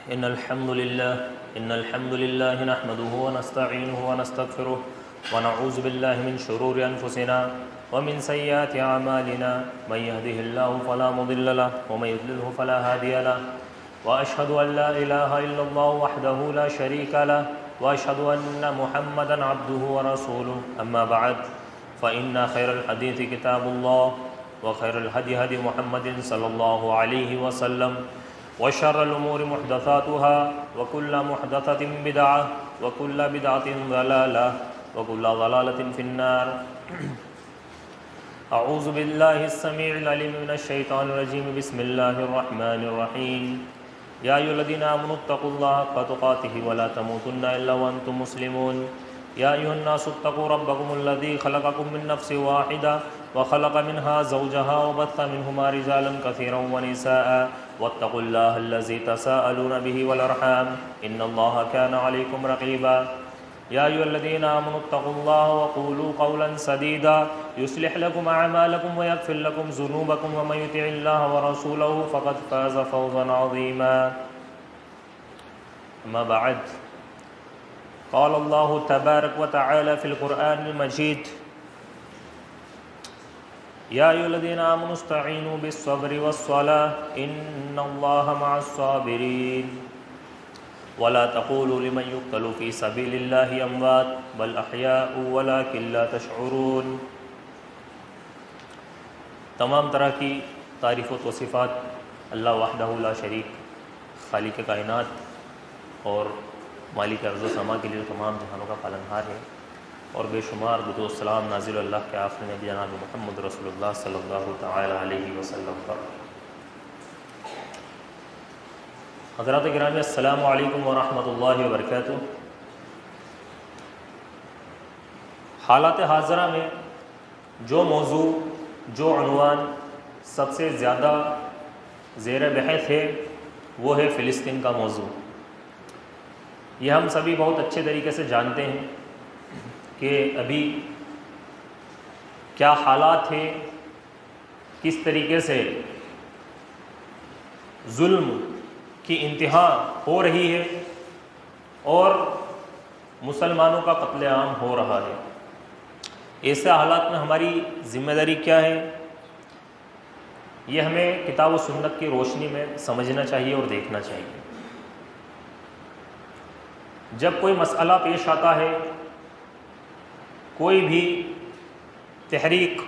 إن الحمد لله نحمده ونستعينه ونستغفره ونعوذ بالله من شرور أنفسنا ومن سيئات أعمالنا من يهده الله فلا مضل له ومن يضلله فلا هادي له وأشهد أن لا إله إلا الله وحده لا شريك له وأشهد أن محمدا عبده ورسوله أما بعد فإن خير الحديث كتاب الله وخير الهدي هدي محمد صلى الله عليه وسلم وشر الأمور محدثاتها وكل محدثة بدعة وكل بدعة ضلالة وكل ضلالة في النار. أعوذ بالله السميع العليم من الشيطان الرجيم. بسم الله الرحمن الرحيم. يا أيها الذين آمنوا اتقوا الله حق تقاته ولا تموتن إلا وأنتم مسلمون. يا أيها الناس اتقوا ربكم الذي خلقكم من نفس واحدة وخلق منها زوجها وبث منهما رجالا كثيرا ونساء واتقوا الله الذي تساءلون به والأرحام إن الله كان عليكم رقيبا. يا أيها الذين آمنوا اتقوا الله وقولوا قولا سديدا يصلح لكم أعمالكم ويغفر لكم ذنوبكم ومن يطع الله ورسوله فقد فاز فوزا عظيما. أما بعد قال الله تبارك وتعالى في القرآن المجيد يا أيها الذين آمنوا استعينوا بالصبر والصلاة إن الله مع الصابرين ولا تقولوا لمن يقتل في سبيل الله أموات بل أحياء ولكن لا تشعرون. تمام طرح کی تعریف و توصیفات اللہ وحدہ لا شریک خالق کائنات اور مالک ارض و سما کے لیے تمام جہانوں کا پالنہار ہے، اور بے شمار درود و سلام نازل اللہ کے آخری نبی جناب محمد رسول اللہ صلی اللہ تعالی علیہ وسلم پر. حضرات گرامی السلام علیکم ورحمۃ اللہ وبرکاتہ. حالات حاضرہ میں جو موضوع جو عنوان سب سے زیادہ زیر بحث ہے وہ ہے فلسطین کا موضوع. یہ ہم سبھی بہت اچھے طریقے سے جانتے ہیں کہ ابھی کیا حالات ہیں، کس طریقے سے ظلم کی انتہا ہو رہی ہے اور مسلمانوں کا قتل عام ہو رہا ہے. ایسے حالات میں ہماری ذمہ داری کیا ہے، یہ ہمیں کتاب و سنت کی روشنی میں سمجھنا چاہیے اور دیکھنا چاہیے. جب کوئی مسئلہ پیش آتا ہے، کوئی بھی تحریک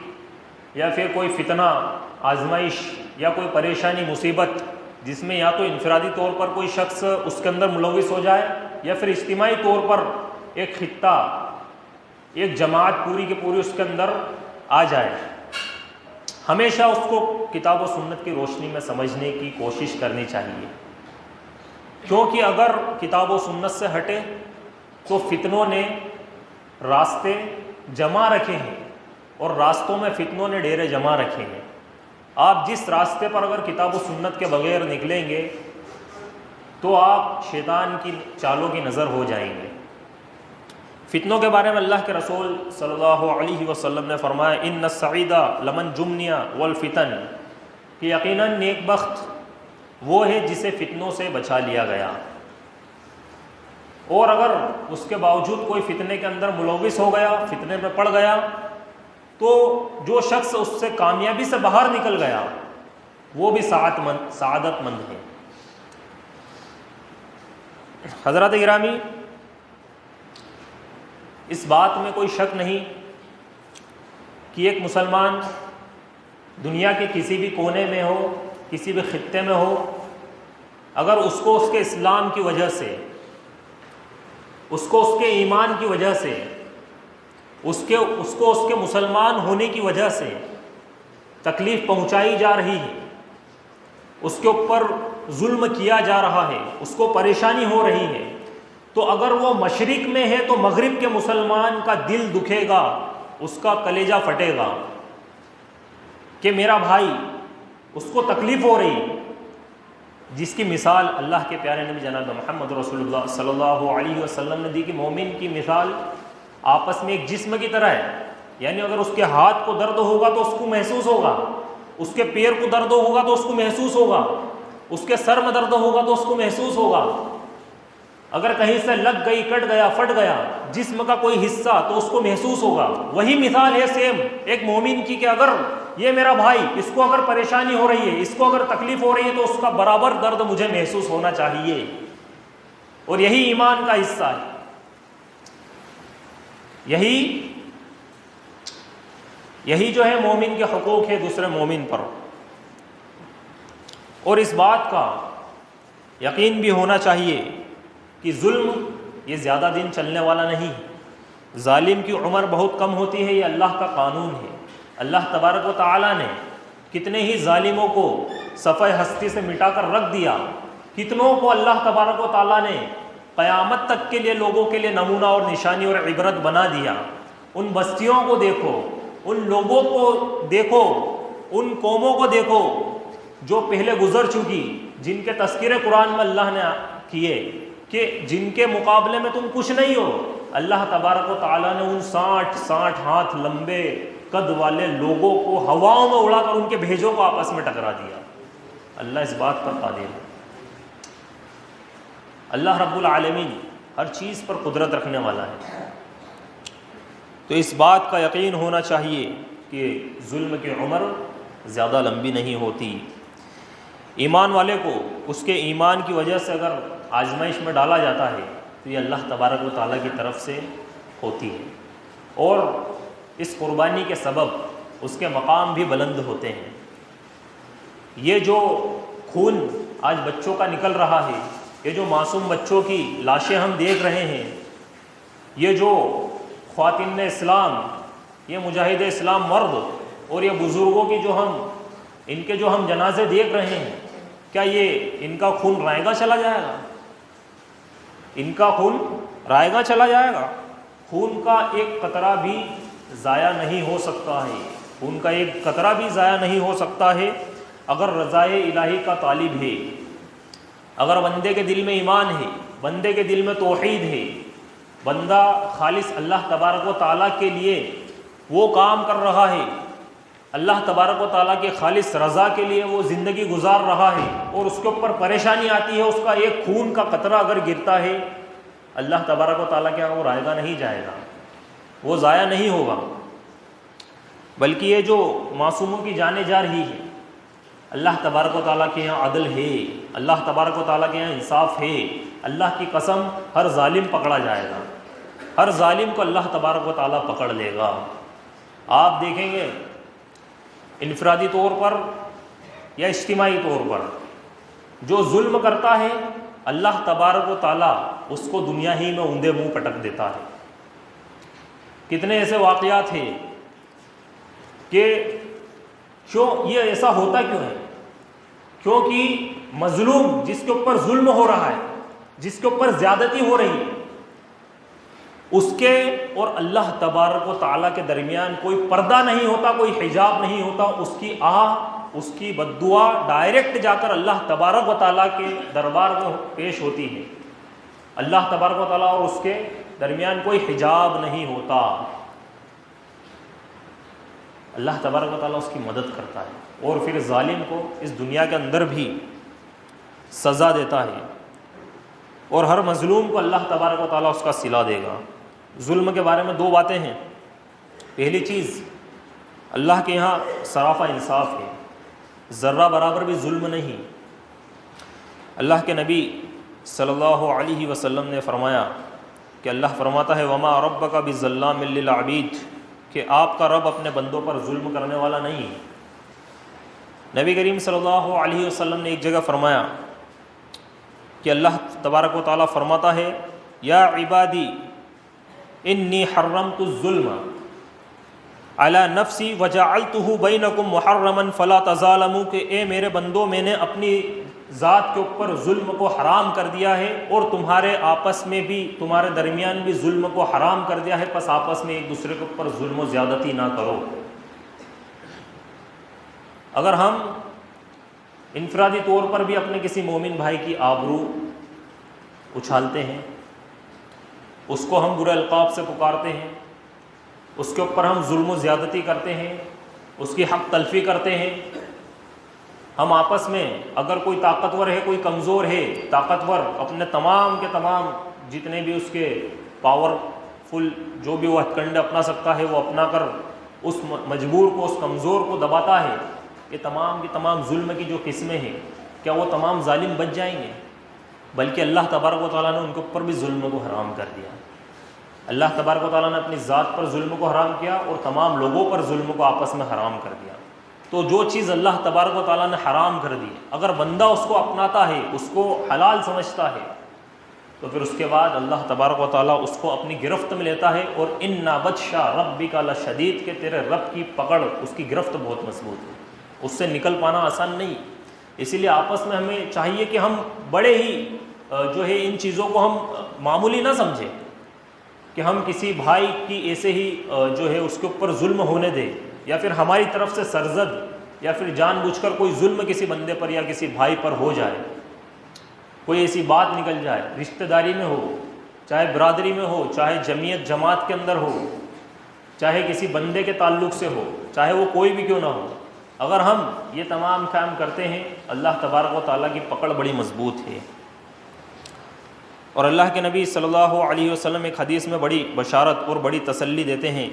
یا پھر کوئی فتنہ آزمائش یا کوئی پریشانی مصیبت جس میں یا تو انفرادی طور پر کوئی شخص اس کے اندر ملوث ہو جائے یا پھر اجتماعی طور پر ایک خطہ ایک جماعت پوری کی پوری اس کے اندر آ جائے، ہمیشہ اس کو کتاب و سنت کی روشنی میں سمجھنے کی کوشش کرنی چاہیے. کیونکہ اگر کتاب و سنت سے ہٹے تو فتنوں نے راستے جما رکھے ہیں اور راستوں میں فتنوں نے ڈیرے جما رکھے ہیں. آپ جس راستے پر اگر کتاب و سنت کے بغیر نکلیں گے تو آپ شیطان کی چالوں کی نظر ہو جائیں گے. فتنوں کے بارے میں اللہ کے رسول صلی اللہ علیہ وسلم نے فرمایا ان السعید لمن جمنیا والفتن، کہ یقیناً نیک بخت وہ ہے جسے فتنوں سے بچا لیا گیا، اور اگر اس کے باوجود کوئی فتنے کے اندر ملوث ہو گیا، فتنے میں پڑ گیا، تو جو شخص اس سے کامیابی سے باہر نکل گیا وہ بھی سعادت مند ہے. حضرات گرامی، اس بات میں کوئی شک نہیں کہ ایک مسلمان دنیا کے کسی بھی کونے میں ہو، کسی بھی خطے میں ہو، اگر اس کو اس کے اسلام کی وجہ سے، اس کو اس کے ایمان کی وجہ سے، اس کو اس کے مسلمان ہونے کی وجہ سے تکلیف پہنچائی جا رہی ہے، اس کے اوپر ظلم کیا جا رہا ہے، اس کو پریشانی ہو رہی ہے، تو اگر وہ مشرق میں ہے تو مغرب کے مسلمان کا دل دکھے گا، اس کا کلیجہ پھٹے گا کہ میرا بھائی اس کو تکلیف ہو رہی. جس کی مثال اللہ کے پیارے نبی جناب محمد رسول اللہ صلی اللہ علیہ وسلم نے دی کہ مومن کی مثال آپس میں ایک جسم کی طرح ہے. یعنی اگر اس کے ہاتھ کو درد ہوگا تو اس کو محسوس ہوگا، اس کے پیر کو درد ہوگا تو اس کو محسوس ہوگا، اس کے سر میں درد ہوگا تو اس کو محسوس ہوگا، اگر کہیں سے لگ گئی، کٹ گیا، پھٹ گیا جسم کا کوئی حصہ تو اس کو محسوس ہوگا۔ وہی مثال ہے سیم ایک مومن کی، کہ اگر یہ میرا بھائی، اس کو اگر پریشانی ہو رہی ہے، اس کو اگر تکلیف ہو رہی ہے، تو اس کا برابر درد مجھے محسوس ہونا چاہیے، اور یہی ایمان کا حصہ ہے، یہی جو ہے مومن کے حقوق ہے دوسرے مومن پر۔ اور اس بات کا یقین بھی ہونا چاہیے کہ ظلم یہ زیادہ دن چلنے والا نہیں ہے، ظالم کی عمر بہت کم ہوتی ہے، یہ اللہ کا قانون ہے۔ اللہ تبارک و تعالیٰ نے کتنے ہی ظالموں کو صفحہ ہستی سے مٹا کر رکھ دیا، کتنوں کو اللہ تبارک و تعالیٰ نے قیامت تک کے لیے لوگوں کے لیے نمونہ اور نشانی اور عبرت بنا دیا۔ ان بستیوں کو دیکھو، ان لوگوں کو دیکھو، ان قوموں کو دیکھو جو پہلے گزر چکی، جن کے تذکرے قرآن میں اللہ نے کیے کہ جن کے مقابلے میں تم کچھ نہیں ہو۔ اللہ تبارک و تعالیٰ نے ان 60 ہاتھ لمبے قد والے لوگوں کو ہواؤں میں اڑا کر ان کے بھیجوں کو آپس میں ٹکرا دیا۔ اللہ اس بات پر قادر ہے۔ اللہ رب العالمین ہر چیز پر قدرت رکھنے والا ہے، تو اس بات کا یقین ہونا چاہیے کہ ظلم کی عمر زیادہ لمبی نہیں ہوتی۔ ایمان والے کو اس کے ایمان کی وجہ سے اگر آزمائش میں ڈالا جاتا ہے تو یہ اللہ تبارک و تعالیٰ کی طرف سے ہوتی ہے، اور اس قربانی کے سبب اس کے مقام بھی بلند ہوتے ہیں۔ یہ جو خون آج بچوں کا نکل رہا ہے، یہ جو معصوم بچوں کی لاشیں ہم دیکھ رہے ہیں، یہ جو خواتین اسلام، یہ مجاہد اسلام مرد اور یہ بزرگوں کی ان کے جو ہم جنازے دیکھ رہے ہیں، کیا یہ ان کا خون رائے گا چلا جائے گا؟ ان کا خون رائے گا چلا جائے گا؟ خون کا ایک قطرہ بھی ضائع نہیں ہو سکتا ہے، خون کا ایک قطرہ بھی ضائع نہیں ہو سکتا ہے اگر رضائے الہی کا طالب ہے، اگر بندے کے دل میں ایمان ہے، بندے کے دل میں توحید ہے، بندہ خالص اللہ تبارک و تعالیٰ کے لیے وہ کام کر رہا ہے، اللہ تبارک و تعالیٰ کے خالص رضا کے لیے وہ زندگی گزار رہا ہے، اور اس کے اوپر پریشانی آتی ہے، اس کا ایک خون کا قطرہ اگر گرتا ہے، اللہ تبارک و تعالیٰ کے وہ رائے گا نہیں جائے گا، وہ ضائع نہیں ہوگا، بلکہ یہ جو معصوموں کی جانیں جا رہی ہے، اللہ تبارک و تعالیٰ کے یہاں عدل ہے، اللہ تبارک و تعالیٰ کے یہاں انصاف ہے۔ اللہ کی قسم ہر ظالم پکڑا جائے گا، ہر ظالم کو اللہ تبارک و تعالیٰ پکڑ لے گا۔ آپ دیکھیں گے انفرادی طور پر یا اجتماعی طور پر جو ظلم کرتا ہے، اللہ تبارک و تعالیٰ اس کو دنیا ہی میں اوندے منہ پٹک دیتا ہے۔ کتنے ایسے واقعات ہیں کہ کیوں یہ ایسا ہوتا کیوں ہے؟ کیونکہ مظلوم جس کے اوپر ظلم ہو رہا ہے، جس کے اوپر زیادتی ہو رہی ہے، اس کے اور اللہ تبارک و تعالیٰ کے درمیان کوئی پردہ نہیں ہوتا، کوئی حجاب نہیں ہوتا، اس کی اس کی بد دعا ڈائریکٹ جا کر اللہ تبارک و تعالیٰ کے دربار میں پیش ہوتی ہے۔ اللہ تبارک و تعالیٰ اور اس کے درمیان کوئی حجاب نہیں ہوتا، اللہ تبارک و تعالیٰ اس کی مدد کرتا ہے، اور پھر ظالم کو اس دنیا کے اندر بھی سزا دیتا ہے، اور ہر مظلوم کو اللہ تبارک و تعالیٰ اس کا صلہ دے گا۔ ظلم کے بارے میں دو باتیں ہیں۔ پہلی چیز، اللہ کے یہاں صرافہ انصاف ہے، ذرہ برابر بھی ظلم نہیں۔ اللہ کے نبی صلی اللہ علیہ وسلم نے فرمایا کہ اللہ فرماتا ہے وما ربک بظلام للعبید، کہ آپ کا رب اپنے بندوں پر ظلم کرنے والا نہیں۔ نبی کریم صلی اللہ علیہ وسلم نے ایک جگہ فرمایا کہ اللہ تبارک و تعالیٰ فرماتا ہے یا عبادی انی حرمت الظلم علی نفسی وجعلتہ بینکم محرما فلا تظالموا، کہ اے میرے بندو، میں نے اپنی ذات کے اوپر ظلم کو حرام کر دیا ہے، اور تمہارے آپس میں بھی، تمہارے درمیان بھی ظلم کو حرام کر دیا ہے، پس آپس میں ایک دوسرے کے اوپر ظلم و زیادتی نہ کرو۔ اگر ہم انفرادی طور پر بھی اپنے کسی مومن بھائی کی آبرو اچھالتے ہیں، اس کو ہم برے القاب سے پکارتے ہیں، اس کے اوپر ہم ظلم و زیادتی کرتے ہیں، اس کی حق تلفی کرتے ہیں، ہم آپس میں اگر کوئی طاقتور ہے کوئی کمزور ہے، طاقتور اپنے تمام کے تمام جتنے بھی اس کے پاور فل جو بھی وہ ہتھ کنڈے اپنا سکتا ہے وہ اپنا کر اس مجبور کو، اس کمزور کو دباتا ہے، یہ تمام کی تمام ظلم کی جو قسمیں ہیں، کیا وہ تمام ظالم بچ جائیں گے؟ بلکہ اللہ تبارک و تعالیٰ نے ان کے اوپر بھی ظلم کو حرام کر دیا۔ اللہ تبارک و تعالیٰ نے اپنی ذات پر ظلم کو حرام کیا اور تمام لوگوں پر ظلم کو آپس میں حرام کر دیا۔ تو جو چیز اللہ تبارک و تعالیٰ نے حرام کر دی، اگر بندہ اس کو اپناتا ہے، اس کو حلال سمجھتا ہے، تو پھر اس کے بعد اللہ تبارک و تعالیٰ اس کو اپنی گرفت میں لیتا ہے، اور اِنَّ بَطْشَ رَبِّكَ لَشَدِيدٌ کہ تیرے رب کی پکڑ، اس کی گرفت بہت مضبوط ہے، اس سے نکل پانا آسان نہیں۔ اسی لیے آپس میں ہمیں چاہیے کہ ہم بڑے ہی جو ہے ان چیزوں کو ہم معمولی نہ سمجھیں کہ ہم کسی بھائی کی ایسے ہی جو ہے اس کے اوپر ظلم ہونے دیں، یا پھر ہماری طرف سے سرزد یا پھر جان بوجھ کر کوئی ظلم کسی بندے پر یا کسی بھائی پر ہو جائے، کوئی ایسی بات نکل جائے، رشتہ داری میں ہو، چاہے برادری میں ہو، چاہے جمعیت جماعت کے اندر ہو، چاہے کسی بندے کے تعلق سے ہو، چاہے وہ کوئی بھی کیوں نہ ہو، اگر ہم یہ تمام کام کرتے ہیں، اللہ تبارک و تعالیٰ کی پکڑ بڑی مضبوط ہے۔ اور اللہ کے نبی صلی اللہ علیہ وسلم ایک حدیث میں بڑی بشارت اور بڑی تسلی دیتے ہیں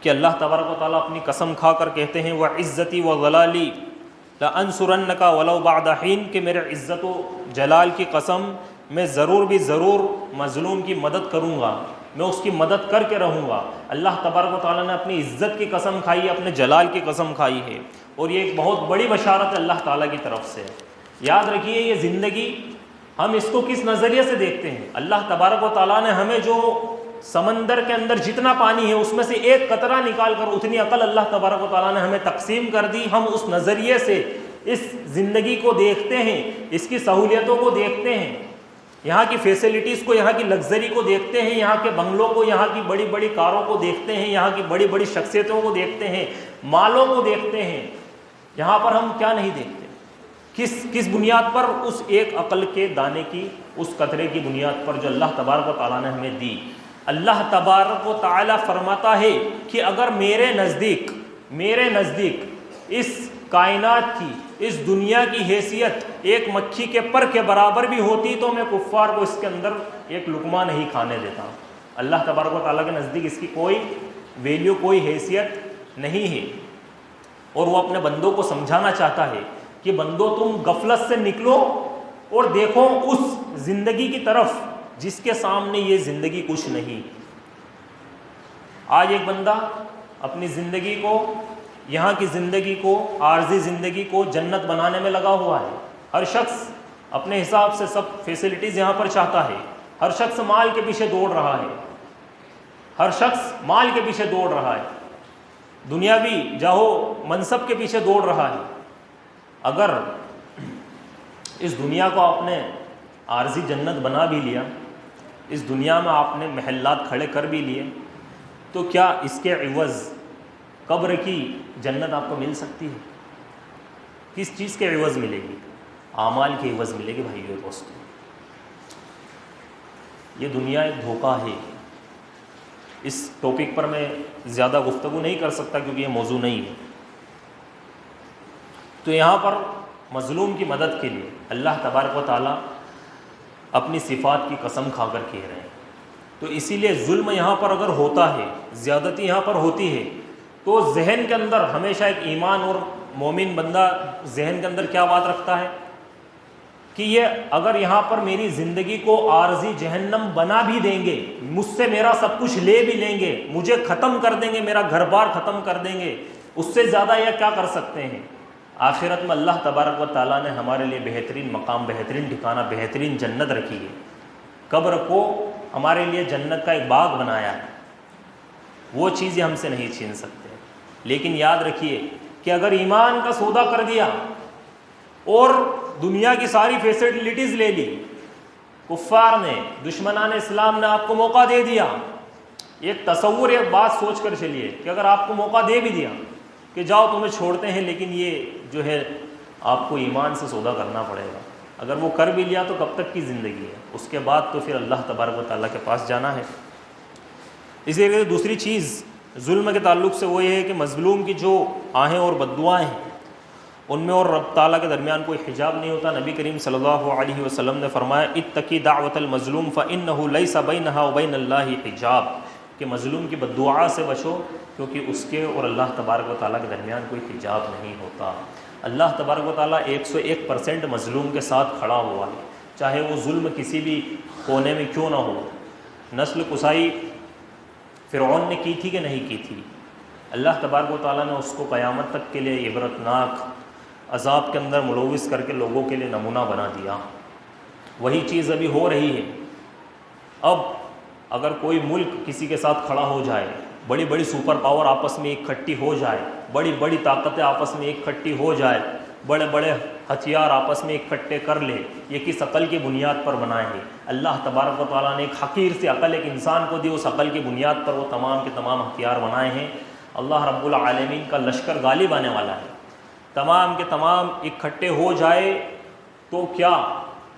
کہ اللہ تبارک و تعالیٰ اپنی قسم کھا کر کہتے ہیں وَعِزَّتِي وَغَلَالِي لَأَنْصُرَنَّكَ وَلَوْ بَعْدَ حِينٍ کہ میرے عزت و جلال کی قسم، میں ضرور بھی ضرور مظلوم کی مدد کروں گا، میں اس کی مدد کر کے رہوں گا۔ اللہ تبارک و تعالیٰ نے اپنی عزت کی قسم کھائی ہے، اپنے جلال کی قسم کھائی ہے، اور یہ ایک بہت بڑی بشارت ہے اللہ تعالیٰ کی طرف سے۔ یاد رکھیے یہ زندگی ہم اس کو کس نظریے سے دیکھتے ہیں۔ اللہ تبارک و تعالیٰ نے ہمیں جو سمندر کے اندر جتنا پانی ہے اس میں سے ایک قطرہ نکال کر اتنی عقل اللہ تبارک و تعالیٰ نے ہمیں تقسیم کر دی، ہم اس نظریے سے اس زندگی کو دیکھتے ہیں، اس کی سہولیتوں کو دیکھتے ہیں، یہاں کی فیسلٹیز کو، یہاں کی لگژری کو دیکھتے ہیں، یہاں کے بنگلوں کو، یہاں کی بڑی بڑی کاروں کو دیکھتے ہیں، یہاں کی بڑی بڑی شخصیتوں کو دیکھتے ہیں، مالوں کو دیکھتے ہیں۔ یہاں پر ہم کیا نہیں دیکھتے؟ کس بنیاد پر؟ اس ایک عقل کے دانے کی، اس قطرے کی بنیاد پر جو اللہ تبارک و تعالیٰ نے ہمیں دی۔ اللہ تبارک و تعالیٰ فرماتا ہے کہ اگر میرے نزدیک اس کائنات کی، اس دنیا کی حیثیت ایک مکھی کے پر کے برابر بھی ہوتی تو میں کفار کو اس کے اندر ایک لقمہ نہیں کھانے دیتا۔ اللہ تبارک و تعالیٰ کے نزدیک اس کی کوئی ویلیو، کوئی حیثیت نہیں ہے، اور وہ اپنے بندوں کو سمجھانا چاہتا ہے کہ بندوں تم غفلت سے نکلو اور دیکھو اس زندگی کی طرف جس کے سامنے یہ زندگی کچھ نہیں۔ آج ایک بندہ اپنی زندگی کو، یہاں کی زندگی کو، عارضی زندگی کو جنت بنانے میں لگا ہوا ہے۔ ہر شخص اپنے حساب سے سب فیسلٹیز یہاں پر چاہتا ہے، ہر شخص مال کے پیچھے دوڑ رہا ہے، ہر شخص مال کے پیچھے دوڑ رہا ہے، دنیاوی جاہو منصب کے پیچھے دوڑ رہا ہے۔ اگر اس دنیا کو آپ نے عارضی جنت بنا بھی لیا، اس دنیا میں آپ نے محلات کھڑے کر بھی لیے، تو کیا اس کے عوض قبر کی جنت آپ کو مل سکتی ہے؟ کس چیز کے عوض ملے گی؟ اعمال کے عوض ملے گی بھائیو دوستو۔ یہ دنیا ایک دھوکہ ہے۔ اس ٹاپک پر میں زیادہ گفتگو نہیں کر سکتا کیونکہ یہ موضوع نہیں ہے۔ تو یہاں پر مظلوم کی مدد کے لیے اللہ تبارک و تعالیٰ اپنی صفات کی قسم کھا کر کہہ رہے ہیں۔ تو اسی لیے ظلم یہاں پر اگر ہوتا ہے، زیادتی یہاں پر ہوتی ہے، تو ذہن کے اندر ہمیشہ ایک ایمان اور مومن بندہ ذہن کے اندر کیا بات رکھتا ہے کہ یہ اگر یہاں پر میری زندگی کو عارضی جہنم بنا بھی دیں گے، مجھ سے میرا سب کچھ لے بھی لیں گے، مجھے ختم کر دیں گے، میرا گھر بار ختم کر دیں گے، اس سے زیادہ یہ کیا کر سکتے ہیں؟ آخرت میں اللہ تبارک و تعالیٰ نے ہمارے لیے بہترین مقام، بہترین ٹھکانہ، بہترین جنت رکھی ہے۔ قبر کو ہمارے لیے جنت کا ایک باغ بنایا ہے، وہ چیزیں ہم سے نہیں چھین سکتے۔ لیکن یاد رکھیے کہ اگر ایمان کا سودا کر دیا اور دنیا کی ساری فیسلٹیز لے لی، کفار نے، دشمنان اسلام نے آپ کو موقع دے دیا، ایک تصور، ایک بات سوچ کر چلیے کہ اگر آپ کو موقع دے بھی دیا کہ جاؤ تمہیں چھوڑتے ہیں، لیکن یہ جو ہے آپ کو ایمان سے سودا کرنا پڑے گا، اگر وہ کر بھی لیا تو کب تک کی زندگی ہے؟ اس کے بعد تو پھر اللہ تبارک و تعالیٰ کے پاس جانا ہے۔ اسی لیے دوسری چیز ظلم کے تعلق سے وہ یہ ہے کہ مظلوم کی جو آہیں اور بددعائیں ہیں ان میں اور رب تعالیٰ کے درمیان کوئی حجاب نہیں ہوتا۔ نبی کریم صلی اللہ علیہ وسلم نے فرمایا اتقی دعوت المظلوم فإنہ لیس بینہا وبین اللہ حجاب، کہ مظلوم کی بد دعا سے بچو کیونکہ اس کے اور اللہ تبارک و تعالیٰ کے درمیان کوئی حجاب نہیں ہوتا۔ اللہ تبارک و تعالیٰ 101% مظلوم کے ساتھ کھڑا ہوا ہے، چاہے وہ ظلم کسی بھی کونے میں کیوں نہ ہو۔ نسل کسائی فرعون نے کی تھی کہ نہیں کی تھی؟ اللہ تبارک و تعالیٰ نے اس کو قیامت تک کے لیے عبرتناک عذاب کے اندر ملوث کر کے لوگوں کے لیے نمونہ بنا دیا۔ وہی چیز ابھی ہو رہی ہے۔ اب اگر کوئی ملک کسی کے ساتھ کھڑا ہو جائے، بڑی بڑی سپر پاور آپس میں اکٹھی ہو جائے، بڑی بڑی طاقتیں آپس میں اکٹھی ہو جائے، بڑے بڑے ہتھیار آپس میں اکٹھے کر لے، یہ کس عقل کی بنیاد پر بنائے ہیں؟ اللہ تبارک و تعالیٰ نے ایک حقیر سی عقل ایک انسان کو دی، اس عقل کی بنیاد پر وہ تمام کے تمام ہتھیار بنائے ہیں۔ اللہ رب العالمین کا لشکر غالب آنے والا ہے، تمام کے تمام اکٹھے ہو جائے تو کیا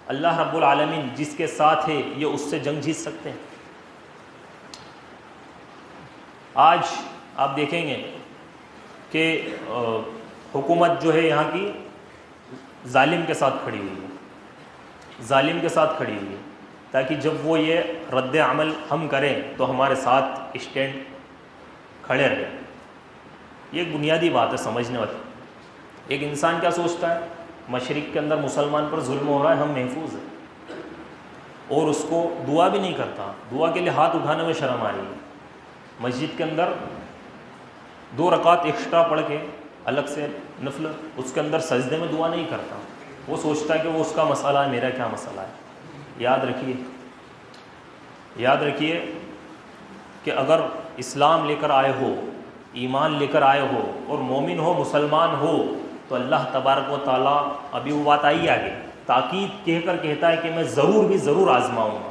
اللہ رب العالمین جس کے ساتھ ہے یہ اس سے جنگ جیت سکتے ہیں؟ آج آپ دیکھیں گے کہ حکومت جو ہے یہاں کی ظالم کے ساتھ کھڑی ہوئی ہے، ظالم کے ساتھ کھڑی ہوئی ہے، تاکہ جب وہ یہ رد عمل ہم کریں تو ہمارے ساتھ اسٹینڈ کھڑے رہیں۔ یہ ایک بنیادی بات ہے سمجھنے والی۔ ایک انسان کیا سوچتا ہے؟ مشرق کے اندر مسلمان پر ظلم ہو رہا ہے، ہم محفوظ ہیں، اور اس کو دعا بھی نہیں کرتا، دعا کے لیے ہاتھ اٹھانے میں شرم آ رہی ہے۔ مسجد کے اندر 2 رکعت ایکسٹرا پڑھ کے الگ سے نفل، اس کے اندر سجدے میں دعا نہیں کرتا، وہ سوچتا ہے کہ وہ اس کا مسئلہ ہے، میرا کیا مسئلہ ہے۔ یاد رکھیے کہ اگر اسلام لے کر آئے ہو، ایمان لے کر آئے ہو اور مومن ہو، مسلمان ہو، تو اللہ تبارک و تعالیٰ، ابھی وہ بات آئی آگے، تاکید کہہ کر کہتا ہے کہ میں ضرور آزماؤں گا،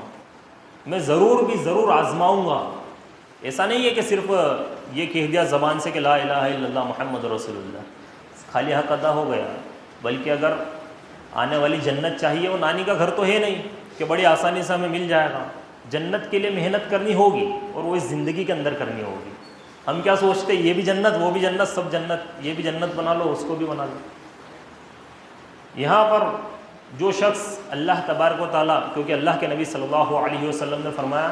میں ضرور آزماؤں گا۔ ایسا نہیں ہے کہ صرف یہ کہہ دیا زبان سے کہ لا الہ الا اللہ محمد رسول اللہ، خالی حق ادا ہو گیا، بلکہ اگر آنے والی جنت چاہیے، وہ نانی کا گھر تو ہے نہیں کہ بڑی آسانی سے ہمیں مل جائے گا، جنت کے لیے محنت کرنی ہوگی، اور وہ اس زندگی کے اندر کرنی ہوگی۔ ہم کیا سوچتے یہ بھی جنت، وہ بھی جنت، سب جنت، یہ بھی جنت بنا لو، اس کو بھی بنا لو۔ یہاں پر جو شخص اللہ تبارک و تعالیٰ، کیونکہ اللہ کے نبی صلی اللہ علیہ وسلم نے فرمایا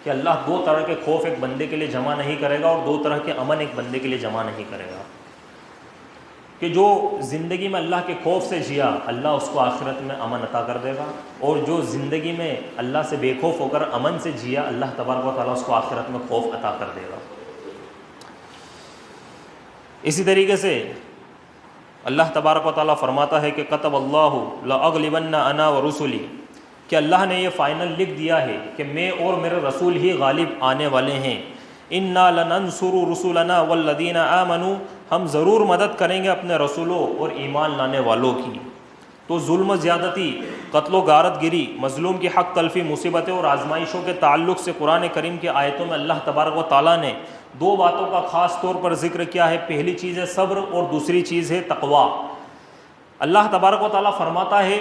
کہ اللہ 2 طرح کے خوف ایک بندے کے لیے جمع نہیں کرے گا، اور 2 طرح کے امن ایک بندے کے لیے جمع نہیں کرے گا، کہ جو زندگی میں اللہ کے خوف سے جیا، اللہ اس کو آخرت میں امن عطا کر دے گا، اور جو زندگی میں اللہ سے بے خوف ہو کر امن سے جیا، اللہ تبارک و تعالیٰ اس کو آخرت میں خوف عطا کر دے گا۔ اسی طریقے سے اللہ تبارک و تعالیٰ فرماتا ہے کہ کتب اللہ لأغلبن انا ورسلی، کہ اللہ نے یہ فائنل لکھ دیا ہے کہ میں اور میرے رسول ہی غالب آنے والے ہیں۔ انا لننصر رسلنا والذین آمنوا، ہم ضرور مدد کریں گے اپنے رسولوں اور ایمان لانے والوں کی۔ تو ظلم و زیادتی، قتل و غارت گری، مظلوم کی حق تلفی، مصیبتیں اور آزمائشوں کے تعلق سے قرآن کریم کی آیتوں میں اللہ تبارک و تعالیٰ نے 2 باتوں کا خاص طور پر ذکر کیا ہے۔ پہلی چیز ہے صبر، اور دوسری چیز ہے تقویٰ۔ اللہ تبارک و تعالیٰ فرماتا ہے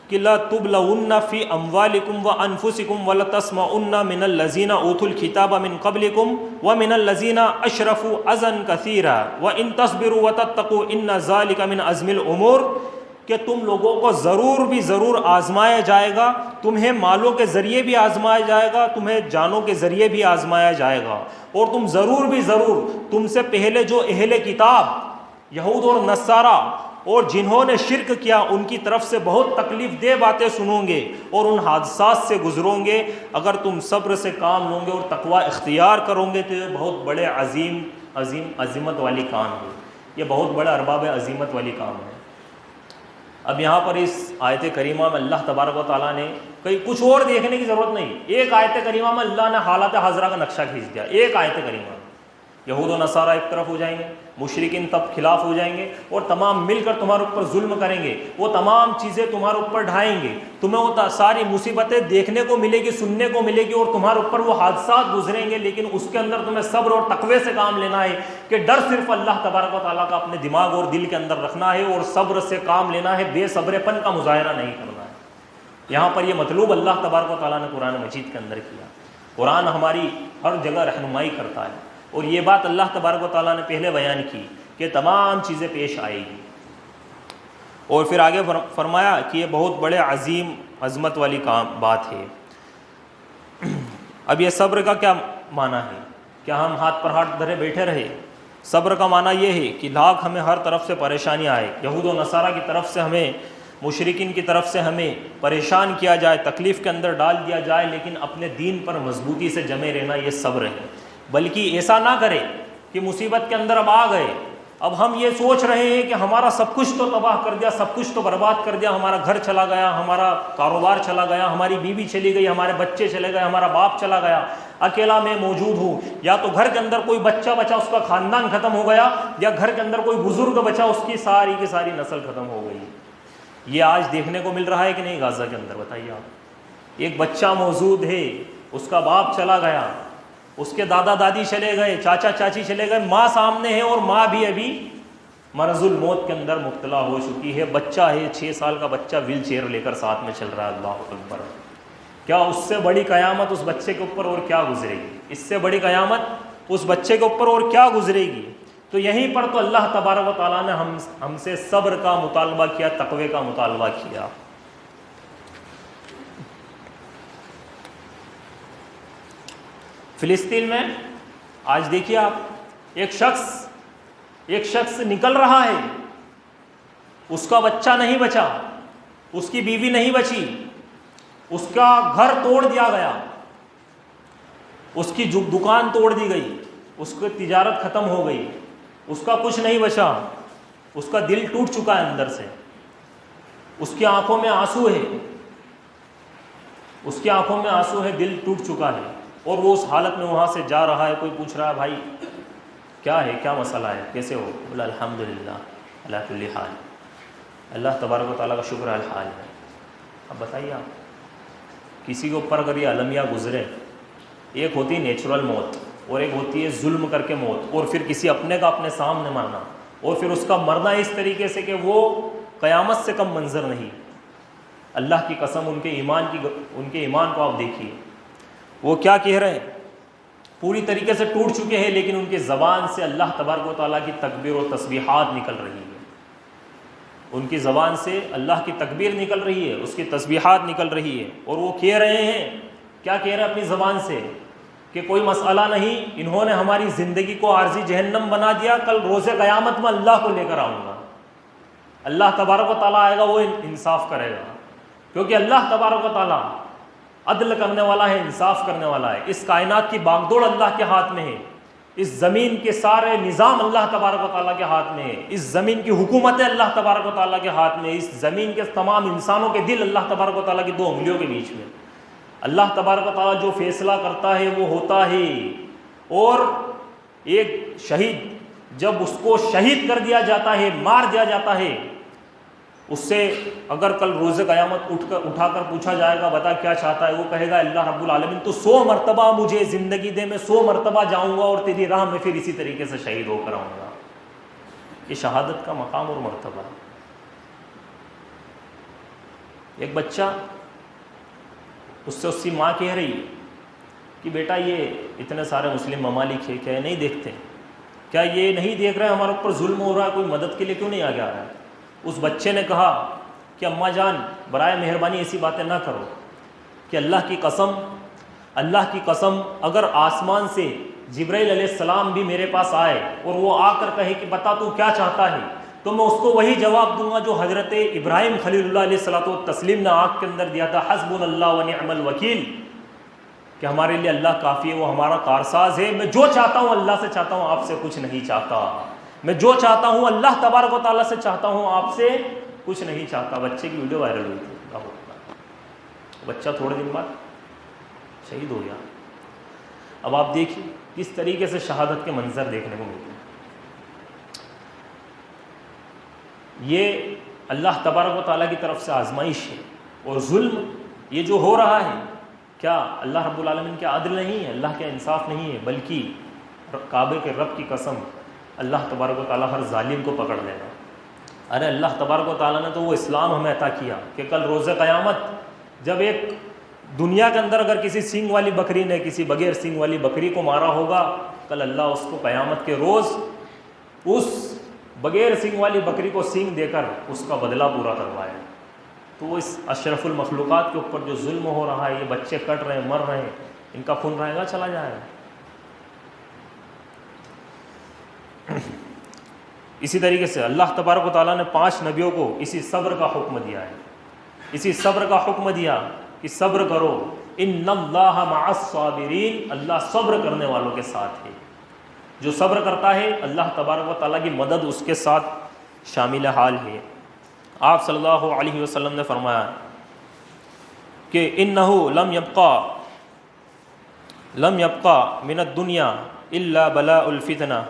کہ لَتُبْلَوُنَّ فِي أَمْوَالِكُمْ وَأَنفُسِكُمْ وَلَتَسْمَعُنَّ مِنَ الَّذِينَ أُوتُوا الْكِتَابَ مِنْ قَبْلِكُمْ وَمِنَ الَّذِينَ أَشْرَكُوا أَذًى كَثِيرًا وَإِن تَصْبِرُوا وَتَتَّقُوا إِنَّ ذَلِكَ مِنْ عَزْمِ الْأُمُورِ، کہ تم لوگوں کو ضرور آزمایا جائے گا، تمہیں مالوں کے ذریعے بھی آزمایا جائے گا، تمہیں جانوں کے ذریعے بھی آزمایا جائے گا، اور تم ضرور تم سے پہلے جو اہل کتاب یہود اور نصارہ اور جنہوں نے شرک کیا، ان کی طرف سے بہت تکلیف دہ باتیں سنو گے اور ان حادثات سے گزرو گے۔ اگر تم صبر سے کام لو گے اور تقوی اختیار کرو گے تو یہ بہت بڑے عظیمت والی کام ہے، یہ بہت بڑا ارباب عظیمت والی کام ہے۔ اب یہاں پر اس آیت کریمہ میں اللہ تبارک و تعالیٰ نے کچھ اور دیکھنے کی ضرورت نہیں، ایک آیت کریمہ میں اللہ نے حالات حاضرہ کا نقشہ کھینچ دیا۔ ایک آیت کریمہ، یہود و نصارہ ایک طرف ہو جائیں گے، مشرکین تب خلاف ہو جائیں گے، اور تمام مل کر تمہارے اوپر ظلم کریں گے، وہ تمام چیزیں تمہارے اوپر ڈھائیں گے، تمہیں وہ ساری مصیبتیں دیکھنے کو ملے گی، سننے کو ملے گی، اور تمہارے اوپر وہ حادثات گزریں گے، لیکن اس کے اندر تمہیں صبر اور تقوی سے کام لینا ہے، کہ ڈر صرف اللہ تبارک و تعالیٰ کا اپنے دماغ اور دل کے اندر رکھنا ہے، اور صبر سے کام لینا ہے، بے صبر پن کا مظاہرہ نہیں کرنا ہے۔ یہاں پر یہ مطلوب اللہ تبارک و تعالیٰ نے قرآن مجید کے اندر کیا۔ قرآن ہماری ہر جگہ رہنمائی کرتا ہے، اور یہ بات اللہ تبارک و تعالیٰ نے پہلے بیان کی کہ تمام چیزیں پیش آئے گی، اور پھر آگے فرمایا کہ یہ بہت بڑے عظیم عظمت والی بات ہے. اب یہ صبر کا کیا معنی ہے؟ کیا ہم ہاتھ پر ہاتھ دھرے بیٹھے رہے؟ صبر کا معنی یہ ہے کہ لاکھ ہمیں ہر طرف سے پریشانیاں آئے، یہود و نصارہ کی طرف سے ہمیں، مشرکین کی طرف سے ہمیں پریشان کیا جائے، تکلیف کے اندر ڈال دیا جائے، لیکن اپنے دین پر مضبوطی سے جمے رہنا یہ صبر ہے. بلکہ ایسا نہ کرے کہ مصیبت کے اندر اب آ گئے، اب ہم یہ سوچ رہے ہیں کہ ہمارا سب کچھ تو تباہ کر دیا، سب کچھ تو برباد کر دیا، ہمارا گھر چلا گیا، ہمارا کاروبار چلا گیا، ہماری بیوی چلی گئی، ہمارے بچے چلے گئے، ہمارا باپ چلا گیا، اکیلا میں موجود ہوں. یا تو گھر کے اندر کوئی بچہ بچا، اس کا خاندان ختم ہو گیا، یا گھر کے اندر کوئی بزرگ بچا، اس کی ساری نسل ختم ہو گئی. یہ آج دیکھنے کو مل رہا ہے کہ نہیں غزہ کے اندر؟ بتائیے آپ. ایک بچہ موجود ہے، اس کا باپ چلا گیا، اس کے دادا دادی چلے گئے، چاچا چاچی چلے گئے، ماں سامنے ہے اور ماں بھی ابھی مرض الموت کے اندر مبتلا ہو چکی ہے. بچہ ہے 6 سال کا بچہ، ویل چیئر لے کر ساتھ میں چل رہا ہے. اللہ اکبر. کیا اس سے بڑی قیامت اس بچے کے اوپر اور کیا گزرے گی؟ اس سے بڑی قیامت اس بچے کے اوپر اور کیا گزرے گی؟ تو یہیں پر تو اللہ تبارک و تعالیٰ نے ہم سے صبر کا مطالبہ کیا، تقوی کا مطالبہ کیا. فلسطین میں آج دیکھیے آپ، ایک شخص نکل رہا ہے، اس کا بچہ نہیں بچا، اس کی بیوی نہیں بچی، اس کا گھر توڑ دیا گیا، اس کی دکان توڑ دی گئی، اس کی تجارت ختم ہو گئی، اس کا کچھ نہیں بچا، اس کا دل ٹوٹ چکا ہے اندر سے، اس کی آنکھوں میں آنسو ہے، اس کی آنکھوں میں آنسو ہے، دل ٹوٹ چکا ہے، اور وہ اس حالت میں وہاں سے جا رہا ہے. کوئی پوچھ رہا ہے بھائی کیا ہے، کیا مسئلہ ہے، کیسے ہو؟ بولا الحمدللہ علی کل حال، اللہ تبارک و تعالیٰ کا شکر الحال ہے. اب بتائیے آپ، کسی کے اوپر اگر یہ المیہ گزرے، ایک ہوتی ہے نیچرل موت، اور ایک ہوتی ہے ظلم کر کے موت، اور پھر کسی اپنے کا اپنے سامنے مرنا، اور پھر اس کا مرنا اس طریقے سے کہ وہ قیامت سے کم منظر نہیں. اللہ کی قسم، ان کے ایمان کو آپ دیکھیے، وہ کیا کہہ رہے ہیں، پوری طریقے سے ٹوٹ چکے ہیں، لیکن ان کی زبان سے اللہ تبارک و تعالیٰ کی تکبیر و تسبیحات نکل رہی ہے. ان کی زبان سے اللہ کی تکبیر نکل رہی ہے، اس کی تسبیحات نکل رہی ہے، اور وہ کہہ رہے ہیں، کیا کہہ رہے ہیں اپنی زبان سے، کہ کوئی مسئلہ نہیں، انہوں نے ہماری زندگی کو عارضی جہنم بنا دیا، کل روز قیامت میں اللہ کو لے کر آؤں گا. اللہ تبارک و تعالیٰ آئے گا، وہ انصاف کرے گا، کیونکہ اللہ تبارک و تعالیٰ عدل کرنے والا ہے، انصاف کرنے والا ہے. اس کائنات کی باغ دوڑ اللہ کے ہاتھ میں ہے، اس زمین کے سارے نظام اللہ تبارک و تعالیٰ کے ہاتھ میں ہے، اس زمین کی حکومت اللہ تبارک و تعالیٰ کے ہاتھ میں ہے، اس زمین کے تمام انسانوں کے دل اللہ تبارک و تعالیٰ کی 2 انگلیوں کے بیچ میں. اللہ تبارک و تعالیٰ جو فیصلہ کرتا ہے وہ ہوتا ہے. اور ایک شہید جب اس کو شہید کر دیا جاتا ہے، مار دیا جاتا ہے، اس سے اگر کل روز قیامت اٹھا کر پوچھا جائے گا بتا کیا چاہتا ہے، وہ کہے گا اللہ رب العالمین تو 100 مرتبہ مجھے زندگی دے، میں 100 مرتبہ جاؤں گا اور تیری راہ میں پھر اسی طریقے سے شہید ہو کر آؤں گا. یہ شہادت کا مقام اور مرتبہ. ایک بچہ، اس سے اس کی ماں کہہ رہی ہے کہ بیٹا یہ اتنے سارے مسلم ممالک ہے، کیا نہیں دیکھتے، کیا یہ نہیں دیکھ رہے ہمارے اوپر ظلم ہو رہا ہے، کوئی مدد کے لیے کیوں نہیں آگے آ رہا ہے؟ اس بچے نے کہا کہ اماں جان برائے مہربانی ایسی باتیں نہ کرو، کہ اللہ کی قسم اگر آسمان سے جبرائیل علیہ السلام بھی میرے پاس آئے اور وہ آ کر کہے کہ بتا تو کیا چاہتا ہے، تو میں اس کو وہی جواب دوں گا جو حضرت ابراہیم خلیل اللہ علیہ الصلوۃ والتسلیم نے آنکھ کے اندر دیا تھا، حسبنا اللہ ونعم الوکیل، کہ ہمارے لیے اللہ کافی ہے، وہ ہمارا کارساز ہے. میں جو چاہتا ہوں اللہ سے چاہتا ہوں، آپ سے کچھ نہیں چاہتا. میں جو چاہتا ہوں اللہ تبارک و تعالیٰ سے چاہتا ہوں، آپ سے کچھ نہیں چاہتا. بچے کی ویڈیو وائرل ہوئی تھی، بچہ تھوڑے دن بعد شہید ہو گیا. اب آپ دیکھیے کس طریقے سے شہادت کے منظر دیکھنے کو ملتے ہیں. یہ اللہ تبارک و تعالیٰ کی طرف سے آزمائش ہے. اور ظلم یہ جو ہو رہا ہے، کیا اللہ رب العالمین کے عدل نہیں ہے، اللہ کے انصاف نہیں ہے، بلکہ کعبے کے رب کی قسم اللہ تبارک و تعالیٰ ہر ظالم کو پکڑ لے گا. ارے اللہ تبارک و تعالیٰ نے تو وہ اسلام ہمیں عطا کیا کہ کل روز قیامت جب ایک دنیا کے اندر اگر کسی سینگ والی بکری نے کسی بغیر سینگ والی بکری کو مارا ہوگا، کل اللہ اس کو قیامت کے روز اس بغیر سینگ والی بکری کو سینگ دے کر اس کا بدلہ پورا کروایا. تو وہ اس اشرف المخلوقات کے اوپر جو ظلم ہو رہا ہے، یہ بچے کٹ رہے ہیں، مر رہے ہیں، ان کا خون رہے گا چلا جائے گا. اسی طریقے سے اللہ تبارک و تعالیٰ نے 5 نبیوں کو اسی صبر کا حکم دیا ہے، اسی صبر کا حکم دیا کہ صبر کرو. ان اللہ مع الصابرین، اللہ صبر کرنے والوں کے ساتھ ہے. جو صبر کرتا ہے اللہ تبارک و تعالیٰ کی مدد اس کے ساتھ شامل حال ہے. آپ صلی اللہ علیہ وسلم نے فرمایا کہ انہ لم یبقى من الدنیا الا بلاء الفتنہ،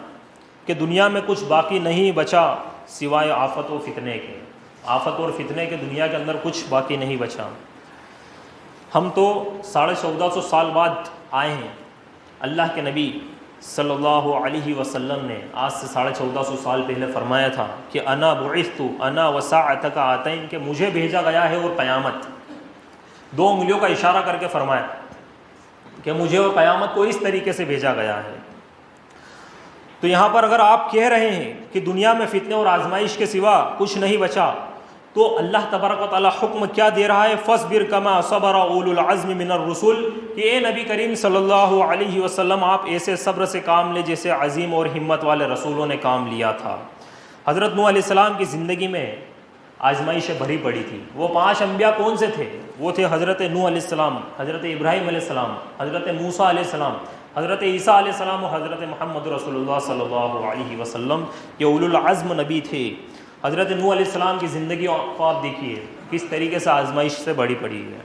کہ دنیا میں کچھ باقی نہیں بچا سوائے آفت و فتنے کے. آفت اور فتنے کے دنیا کے اندر کچھ باقی نہیں بچا. ہم تو 1450 سال بعد آئے ہیں. اللہ کے نبی صلی اللہ علیہ وسلم نے آج سے 1450 سال پہلے فرمایا تھا کہ انا بعثت انا وساعتک آتین، کہ مجھے بھیجا گیا ہے اور قیامت. 2 انگلیوں کا اشارہ کر کے فرمایا کہ مجھے اور قیامت کو اس طریقے سے بھیجا گیا ہے. تو یہاں پر اگر آپ کہہ رہے ہیں کہ دنیا میں فتنے اور آزمائش کے سوا کچھ نہیں بچا، تو اللہ تبارک و تعالیٰ حکم کیا دے رہا ہے؟ فاصبر کما صبر اولو العزم من الرسل، کہ اے نبی کریم صلی اللہ علیہ وسلم آپ ایسے صبر سے کام لے جیسے عظیم اور ہمت والے رسولوں نے کام لیا تھا. حضرت نوح علیہ السلام کی زندگی میں آزمائشیں بھری پڑی تھی. وہ 5 انبیاء کون سے تھے؟ وہ تھے حضرت نوح علیہ السلام، حضرت ابراہیم علیہ السلام، حضرت موسیٰ علیہ السلام، حضرت عیسیٰ علیہ السلام اور حضرت محمد رسول اللہ صلی اللہ علیہ وسلم. یہ اولو العزم نبی تھے. حضرت نوح علیہ السلام کی زندگی کو آپ دیکھیے کس طریقے سے آزمائش سے بڑی پڑی ہے.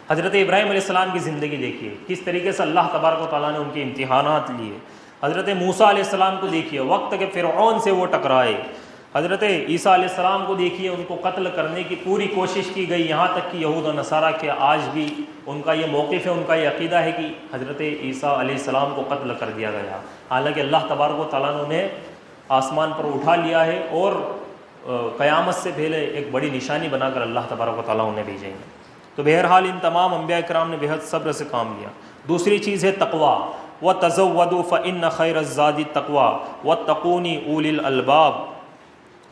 حضرت ابراہیم علیہ السلام کی زندگی دیکھیے کس طریقے سے اللہ تبارک و تعالیٰ نے ان کے امتحانات لیے. حضرت موسیٰ علیہ السلام کو دیکھیے وقت کے فرعون سے وہ ٹکرائے. حضرت عیسیٰ علیہ السلام کو دیکھیے ان کو قتل کرنے کی پوری کوشش کی گئی، یہاں تک کہ یہود و نصارہ کے آج بھی ان کا یہ موقف ہے، ان کا یہ عقیدہ ہے کہ حضرت عیسیٰ علیہ السلام کو قتل کر دیا گیا. حالانکہ اللہ تبارک و تعالیٰ نے انہیں آسمان پر اٹھا لیا ہے اور قیامت سے پہلے ایک بڑی نشانی بنا کر اللہ تبارک و تعالیٰ انہیں بھیجیں گے. تو بہرحال ان تمام انبیاء کرام نے بہت صبر سے کام لیا. دوسری چیز ہے تقویٰ. وَتَزَوَّدُوا فَإِنَّ خَيْرَ الزَّادِ التَّقْوَىٰ وَاتَّقُونِ أُولِي الْأَلْبَابِ،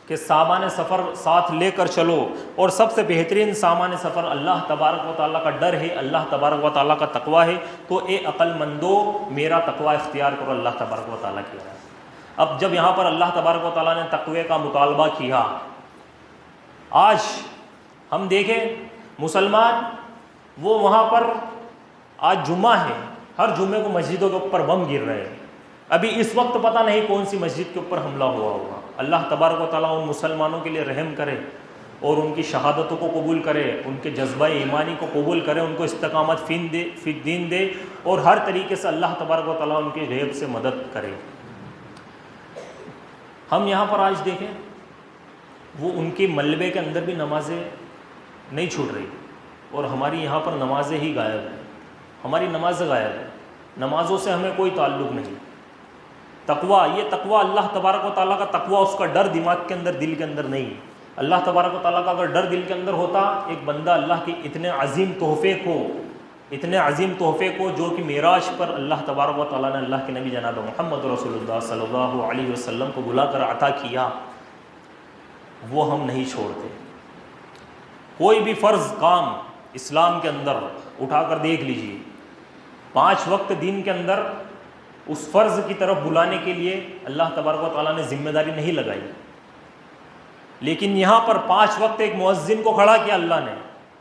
کہ سامان سفر ساتھ لے کر چلو، اور سب سے بہترین سامان سفر اللہ تبارک و تعالیٰ کا ڈر ہے، اللہ تبارک و تعالیٰ کا تقویٰ ہے. تو اے عقل مندو میرا تقویٰ اختیار کرو، اللہ تبارک و تعالیٰ کیا ہے. اب جب یہاں پر اللہ تبارک و تعالیٰ نے تقوی کا مطالبہ کیا، آج ہم دیکھیں مسلمان وہ وہاں پر آج جمعہ ہے، ہر جمعے کو مسجدوں کے اوپر بم گر رہے ہیں. ابھی اس وقت پتہ نہیں کون سی مسجد کے اوپر حملہ ہوا ہوگا. اللہ تبارک و تعالیٰ ان مسلمانوں کے لیے رحم کرے اور ان کی شہادتوں کو قبول کرے، ان کے جذبہ ایمانی کو قبول کرے، ان کو استقامت فی الدین دے، اور ہر طریقے سے اللہ تبارک و تعالیٰ ان کی غیب سے مدد کرے. ہم یہاں پر آج دیکھیں وہ ان کے ملبے کے اندر بھی نمازیں نہیں چھوٹ رہی، اور ہماری یہاں پر نمازیں ہی غائب ہیں. ہماری نمازیں غائب ہیں، نمازوں سے ہمیں کوئی تعلق نہیں. تقویٰ، یہ تقویٰ اللہ تبارک و تعالیٰ کا تقویٰ، اس کا ڈر دماغ کے اندر دل کے اندر نہیں. اللہ تبارک و تعالیٰ کا اگر ڈر دل کے اندر ہوتا، ایک بندہ اللہ کے اتنے عظیم تحفے کو جو کہ معراج پر اللہ تبارک و تعالیٰ نے اللہ کے نبی جناب محمد رسول اللہ صلی اللہ علیہ وسلم کو بلا کر عطا کیا، وہ ہم نہیں چھوڑتے. کوئی بھی فرض کام اسلام کے اندر اٹھا کر دیکھ لیجیے، 5 وقت دین کے اندر اس فرض کی طرف بلانے کے لیے اللہ تبارک و تعالیٰ نے ذمہ داری نہیں لگائی. لیکن یہاں پر 5 وقت ایک مؤذن کو کھڑا کیا اللہ نے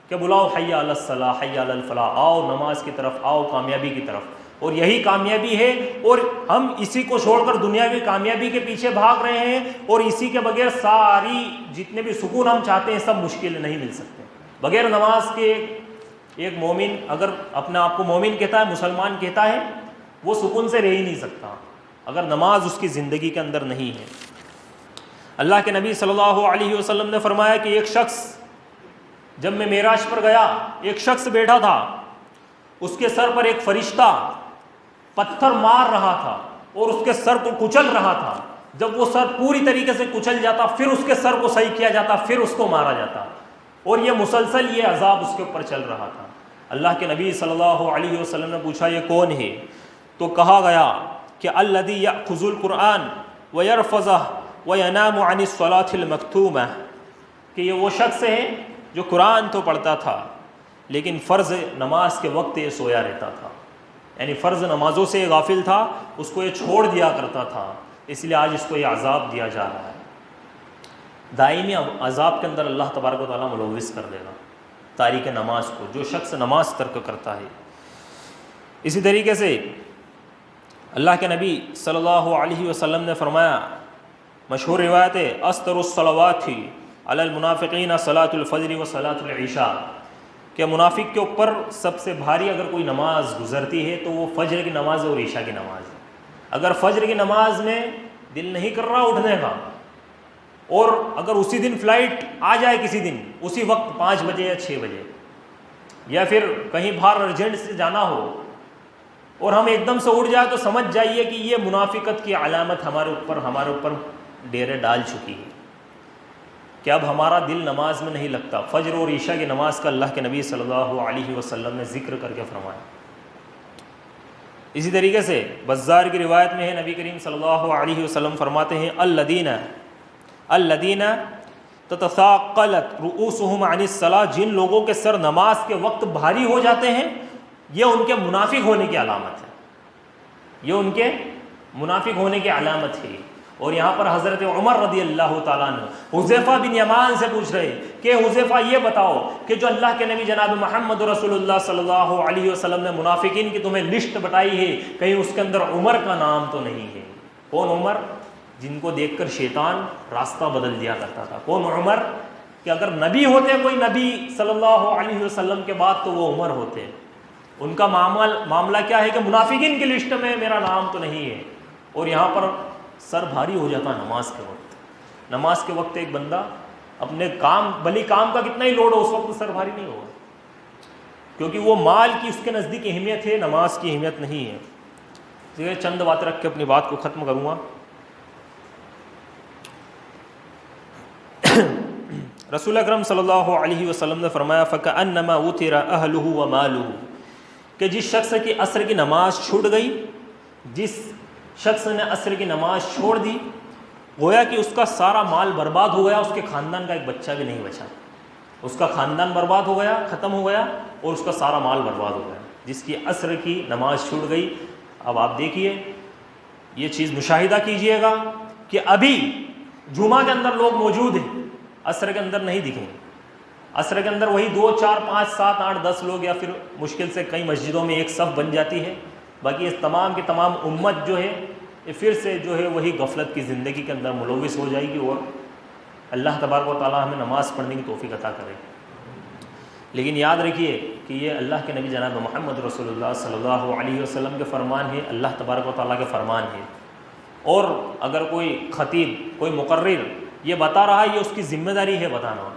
کہ بلاؤ حی علی الصلاح حی علی الفلاح، آؤ نماز کی طرف، آؤ کامیابی کی طرف. اور یہی کامیابی ہے، اور ہم اسی کو چھوڑ کر دنیاوی کامیابی کے پیچھے بھاگ رہے ہیں، اور اسی کے بغیر ساری جتنے بھی سکون ہم چاہتے ہیں سب مشکل نہیں مل سکتے. بغیر نماز کے ایک مومن اگر اپنے آپ کو مومن کہتا ہے، مسلمان کہتا ہے، وہ سکون سے رہ ہی نہیں سکتا اگر نماز اس کی زندگی کے اندر نہیں ہے. اللہ کے نبی صلی اللہ علیہ وسلم نے فرمایا کہ ایک شخص، جب میں معراج پر گیا، ایک شخص بیٹھا تھا، اس کے سر پر ایک فرشتہ پتھر مار رہا تھا اور اس کے سر کو کچل رہا تھا. جب وہ سر پوری طریقے سے کچل جاتا، پھر اس کے سر کو صحیح کیا جاتا، پھر اس کو مارا جاتا، اور یہ مسلسل یہ عذاب اس کے اوپر چل رہا تھا. اللہ کے نبی صلی اللہ علیہ وسلم نے پوچھا یہ کون ہے؟ تو کہا گیا کہ الذی یأخذ القرآن ویرفضہ وَيَنَامُ عَنِ الصَّلَاةِ الْمَكْتُومَةِ کہ یہ وہ شخص ہے جو قرآن تو پڑھتا تھا لیکن فرض نماز کے وقت یہ سویا رہتا تھا، یعنی فرض نمازوں سے یہ غافل تھا، اس کو یہ چھوڑ دیا کرتا تھا، اس لیے آج اس کو یہ عذاب دیا جا رہا ہے۔ دائمی عذاب کے اندر اللہ تبارک و تعالیٰ ملوث کر دے گا تاریک نماز کو، جو شخص نماز ترک کرتا ہے۔ اسی طریقے سے اللہ کے نبی صلی اللہ علیہ وسلم نے فرمایا، مشہور روایت ہے، استر الصلوات علی المنافقین صلاۃ الفجر و صلاۃ العشاء، کہ منافق کے اوپر سب سے بھاری اگر کوئی نماز گزرتی ہے تو وہ فجر کی نماز اور عشاء کی نماز ہے۔ اگر فجر کی نماز میں دل نہیں کر رہا اٹھنے کا، اور اگر اسی دن فلائٹ آ جائے کسی دن اسی وقت 5 بجے یا 6 بجے، یا پھر کہیں باہر ارجنٹ سے جانا ہو اور ہم ایک دم سے اٹھ جائے، تو سمجھ جائیے کہ یہ منافقت کی علامت ہمارے اوپر ڈیرے ڈال چکی ہے کہ اب ہمارا دل نماز میں نہیں لگتا۔ فجر اور عشاء کی نماز کا اللہ کے نبی صلی اللہ علیہ وسلم نے ذکر کر کے فرمایا۔ اسی طریقے سے بزار کی روایت میں ہے، نبی کریم صلی اللہ علیہ وسلم فرماتے ہیں، الذین تتثاقلت رؤوسهم عن الصلاۃ، جن لوگوں کے سر نماز کے وقت بھاری ہو جاتے ہیں، یہ ان کے منافق ہونے کی علامت ہے، یہ ان کے منافق ہونے کی علامت ہے۔ اور یہاں پر حضرت عمر رضی اللہ تعالیٰ عنہ حذیفہ بن یمان سے پوچھ رہے کہ حذیفہ یہ بتاؤ کہ جو اللہ کے نبی جناب محمد رسول اللہ صلی اللہ علیہ وسلم نے منافقین کی تمہیں لسٹ بتائی ہے، کہیں اس کے اندر عمر کا نام تو نہیں ہے؟ کون عمر؟ جن کو دیکھ کر شیطان راستہ بدل دیا کرتا تھا۔ کون عمر؟ کہ اگر نبی ہوتے کوئی نبی صلی اللہ علیہ وسلم کے بعد تو وہ عمر ہوتے۔ ان کا معاملہ کیا ہے کہ منافقین کی لسٹ میں میرا نام تو نہیں ہے، اور یہاں پر سر بھاری ہو جاتا نماز کے وقت۔ نماز کے وقت ایک بندہ اپنے بھلی کام کا کتنا ہی لوڈ ہو، اس وقت سر بھاری نہیں ہوگا، کیونکہ وہ مال کی اس کے نزدیک اہمیت ہے، نماز کی اہمیت نہیں ہے۔ تو چند باتیں رکھ کے اپنی بات کو ختم کروں گا۔ رسول اکرم صلی اللہ علیہ وسلم نے فرمایا، فَكَأَنَّمَا وُتِرَ أَهْلُهُ وَمَالُهُ، کہ جس شخص کی عصر کی نماز چھوٹ گئی، جس شخص نے عصر کی نماز چھوڑ دی، گویا کہ اس کا سارا مال برباد ہو گیا، اس کے خاندان کا ایک بچہ بھی نہیں بچا، اس کا خاندان برباد ہو گیا، ختم ہو گیا، اور اس کا سارا مال برباد ہو گیا، جس کی عصر کی نماز چھوٹ گئی۔ اب آپ دیکھیے، یہ چیز مشاہدہ کیجئے گا کہ ابھی جمعہ کے اندر لوگ موجود ہیں، عصر کے اندر نہیں دکھیں گے۔ عصر کے اندر وہی 2 4 5 7 8 10 لوگ، یا پھر مشکل سے کئی مسجدوں میں ایک صف بن جاتی ہے، باقی اس تمام کی تمام امت جو ہے یہ پھر سے جو ہے وہی غفلت کی زندگی کے اندر ملوث ہو جائے گی، اور اللہ تبارک و تعالیٰ ہمیں نماز پڑھنے کی توفیق عطا کرے۔ لیکن یاد رکھیے کہ یہ اللہ کے نبی جناب محمد رسول اللہ صلی اللہ علیہ وسلم کے فرمان ہے، اللہ تبارک و تعالیٰ کے فرمان ہے، اور اگر کوئی خطیب، کوئی مقرر یہ بتا رہا ہے، یہ اس کی ذمہ داری ہے بتانا،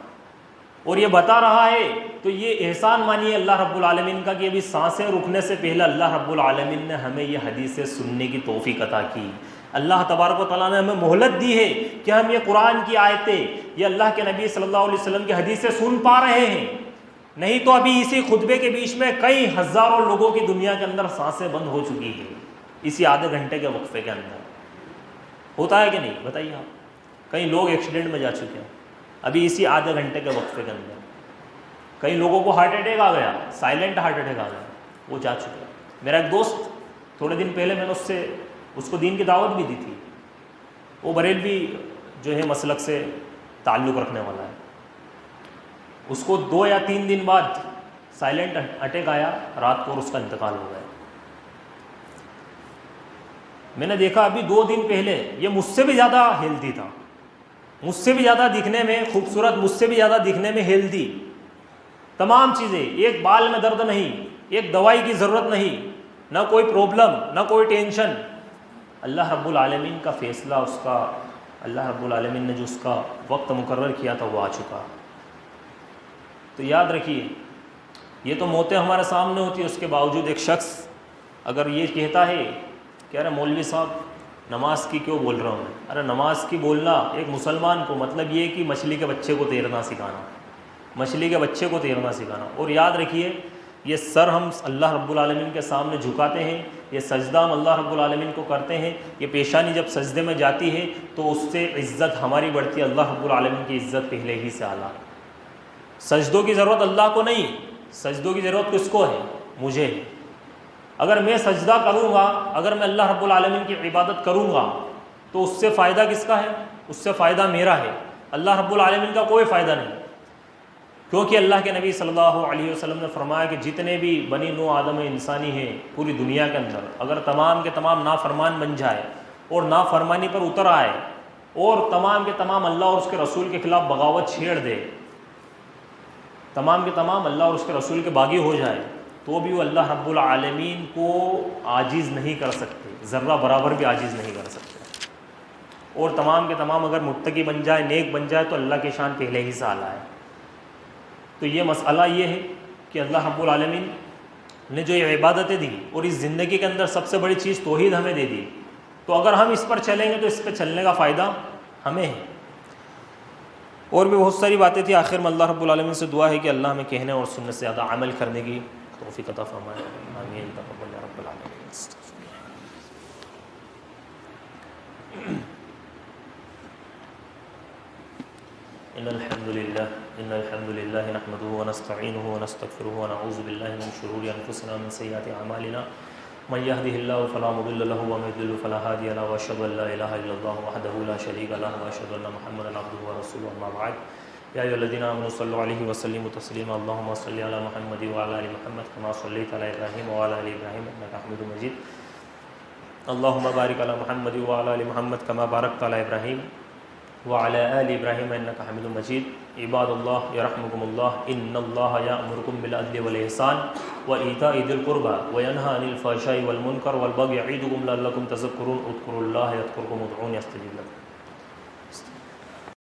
اور یہ بتا رہا ہے تو یہ احسان مانیے اللہ رب العالمین کا کہ ابھی سانسیں رکنے سے پہلے اللہ رب العالمین نے ہمیں یہ حدیثیں سننے کی توفیق عطا کی۔ اللہ تبارک و تعالیٰ نے ہمیں مہلت دی ہے کہ ہم یہ قرآن کی آیتیں، یہ اللہ کے نبی صلی اللہ علیہ وسلم کی حدیثیں سن پا رہے ہیں، نہیں تو ابھی اسی خطبے کے بیچ میں کئی ہزاروں لوگوں کی دنیا کے اندر سانسیں بند ہو چکی ہیں، اسی آدھے گھنٹے کے وقفے کے اندر۔ ہوتا ہے کہ نہیں؟ بتائیے آپ، کئی لوگ ایکسیڈنٹ میں جا چکے ہیں ابھی اسی آدھے گھنٹے کے وقفے کے اندر، کئی لوگوں کو ہارٹ اٹیک آ گیا، سائلنٹ ہارٹ اٹیک آ گیا، وہ جا چکے۔ میرا ایک دوست تھوڑے دن پہلے میں نے اس کو دین کی دعوت بھی دی تھی، وہ بریلوی جو ہے مسلک سے تعلق رکھنے والا ہے، اس کو 2 یا 3 دن بعد سائلنٹ اٹیک آیا رات کو، اور اس کا انتقال ہو گیا۔ میں نے دیکھا ابھی 2 دن پہلے یہ مجھ سے بھی زیادہ ہیلتھی تھا، مجھ سے بھی زیادہ دکھنے میں خوبصورت، مجھ سے بھی زیادہ دکھنے میں ہیلتھی، تمام چیزیں، ایک بال میں درد نہیں، ایک دوائی کی ضرورت نہیں، نہ کوئی پرابلم، نہ کوئی ٹینشن۔ اللہ رب العالمین کا فیصلہ، اس کا اللہ رب العالمین نے جو اس کا وقت مقرر کیا تھا وہ آ چکا۔ تو یاد رکھیے، یہ تو موتیں ہمارے سامنے ہوتی ہے، اس کے باوجود ایک شخص اگر یہ کہتا ہے کہ ارے مولوی صاحب نماز کی کیوں بول رہا ہوں میں، ارے نماز کی بولنا ایک مسلمان کو مطلب یہ کہ مچھلی کے بچے کو تیرنا سکھانا، مچھلی کے بچے کو تیرنا سکھانا۔ اور یاد رکھیے یہ سر ہم اللہ رب العالمین کے سامنے جھکاتے ہیں، یہ سجدہ ہم اللہ رب العالمین کو کرتے ہیں، یہ پیشانی جب سجدے میں جاتی ہے تو اس سے عزت ہماری بڑھتی ہے، اللہ رب العالمین کی عزت پہلے ہی سے اعلیٰ۔ سجدوں کی ضرورت اللہ کو نہیں، سجدوں کی ضرورت کس کو ہے؟ مجھے ہے۔ اگر میں سجدہ کروں گا، اگر میں اللہ رب العالمین کی عبادت کروں گا تو اس سے فائدہ کس کا ہے؟ اس سے فائدہ میرا ہے، اللہ رب العالمین کا کوئی فائدہ نہیں، کیونکہ اللہ کے نبی صلی اللہ علیہ وسلم نے فرمایا کہ جتنے بھی بنی نوع آدم انسانی ہیں پوری دنیا کے اندر، اگر تمام کے تمام نافرمان بن جائے اور نافرمانی پر اتر آئے اور تمام کے تمام اللہ اور اس کے رسول کے خلاف بغاوت چھیڑ دے، تمام کے تمام اللہ اور اس کے رسول کے باغی ہو جائے، تو بھی وہ اللہ رب العالمین کو عاجز نہیں کر سکتے، ذرہ برابر بھی عاجز نہیں کر سکتے۔ اور تمام کے تمام اگر متقی بن جائے، نیک بن جائے، تو اللہ کی شان پہلے ہی سے اعلیٰ ہے۔ تو یہ مسئلہ یہ ہے کہ اللہ رب العالمین نے جو یہ عبادتیں دی اور اس زندگی کے اندر سب سے بڑی چیز توحید ہمیں دے دی، تو اگر ہم اس پر چلیں گے تو اس پہ چلنے کا فائدہ ہمیں ہے۔ اور بھی بہت ساری باتیں تھیں، آخر میں اللہ رب العالمین سے دعا ہے کہ اللہ ہمیں کہنے اور سننے سے زیادہ عمل کرنے کی توفیق عطا فرمائے، آمین تقبل یا رب العالمین۔ ان الحمد لله نحمده ونستعينه ونستغفره ونعوذ بالله من شرور انفسنا ومن سيئات اعمالنا من يهده الله فلا مضل له ومن يضلل فلا هادي له واشهد ان لا اله الا الله وحده لا شريك له واشهد ان محمدا عبده ورسوله اما بعد يا ايها الذين امنوا صلوا عليه وسلموا تسليما اللهم صل على محمد وعلى ال محمد كما صليت على ابراهيم وعلى ال ابراهيم انك حميد مجيد اللهم بارك على محمد وعلى ال محمد كما باركت على ابراهيم وعلى آل إبراهيم إنك حميد مجيد عباد الله يرحمكم الله إن الله يأمركم بالعدل والإحسان وإيتاء ذي القربى وينهى عن الفحشاء والمنكر والبغي يعظكم لعلكم تذكرون اذكروا الله يذكركم وادعوه يستجب لكم